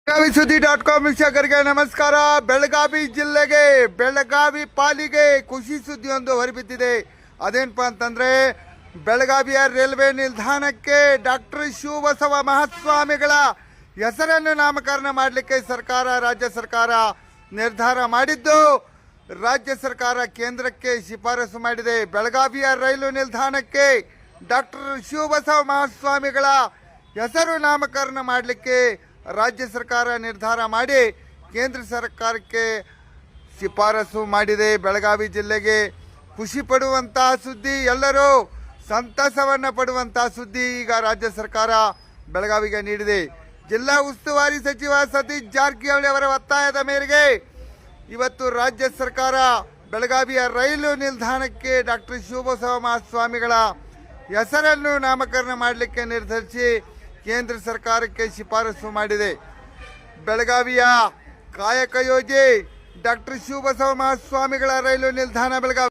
ಬೆಳಗಾವಿ ಸುದ್ದಿ .com ವೀಕ್ಷಕರಿಗೆ ನಮಸ್ಕಾರ. ಬೆಳಗಾವಿ ಜಿಲ್ಲೆಗೆ ಬೆಳಗಾವಿ ಪಾಲಿಗೆ ಖುಷಿ ಸುದ್ದಿಯೊಂದು ಹೊರಬಿದ್ದಿದೆ. ಅದೇನಪ್ಪ ಅಂತಂದ್ರೆ ಬೆಳಗಾವಿಯ ರೈಲ್ವೆ ನಿಲ್ದಾಣಕ್ಕೆ ಡಾಕ್ಟರ್ ಶಿವಬಸವ ಮಹಾಸ್ವಾಮಿಗಳ ಹೆಸರನ್ನು ನಾಮಕರಣ ಮಾಡಲಿಕ್ಕೆ ರಾಜ್ಯ ಸರ್ಕಾರ ನಿರ್ಧಾರ ಮಾಡಿದ್ದು, ರಾಜ್ಯ ಸರ್ಕಾರ ಕೇಂದ್ರಕ್ಕೆ ಶಿಫಾರಸು ಮಾಡಿದೆ. ಬೆಳಗಾವಿಯ ರೈಲು ನಿಲ್ದಾಣಕ್ಕೆ ಡಾಕ್ಟರ್ ಶಿವಬಸವ ಮಹಾಸ್ವಾಮಿಗಳ ಹೆಸರು ನಾಮಕರಣ ಮಾಡಲಿಕ್ಕೆ ರಾಜ್ಯ ಸರ್ಕಾರ ನಿರ್ಧಾರ ಮಾಡಿ ಕೇಂದ್ರ ಸರ್ಕಾರಕ್ಕೆ ಶಿಫಾರಸು ಮಾಡಿದೆ. ಬೆಳಗಾವಿ ಜಿಲ್ಲೆಗೆ ಖುಷಿ ಪಡುವಂತಹ ಸುದ್ದಿ, ಎಲ್ಲರೂ ಸಂತಸವನ್ನು ಪಡುವಂತಹ ಸುದ್ದಿ ಈಗ ರಾಜ್ಯ ಸರ್ಕಾರ ಬೆಳಗಾವಿಗೆ ನೀಡಿದೆ. ಜಿಲ್ಲಾ ಉಸ್ತುವಾರಿ ಸಚಿವ ಸತೀಶ್ ಜಾರಕಿಹೊಳಿ ಅವರ ಒತ್ತಾಯದ ಮೇರೆಗೆ ಇವತ್ತು ರಾಜ್ಯ ಸರ್ಕಾರ ಬೆಳಗಾವಿಯ ರೈಲು ನಿಲ್ದಾಣಕ್ಕೆ ಡಾಕ್ಟರ್ ಶಿವಬಸವ ಮಹಾಸ್ವಾಮಿಗಳ ಹೆಸರನ್ನು ನಾಮಕರಣ ಮಾಡಲಿಕ್ಕೆ ನಿರ್ಧರಿಸಿ ಕೇಂದ್ರ ಸರ್ಕಾರಕ್ಕೆ ಶಿಫಾರಸು ಮಾಡಿದೆ. ಬೆಳಗಾವಿಯ ಕಾಯಕ ಯೋಗಿ ಡಾಕ್ಟರ್ ಶಿವಬಸವ ಮಹಾಸ್ವಾಮಿಗಳ ರೈಲು ನಿಲ್ದಾಣ ಬೆಳಗಾವಿ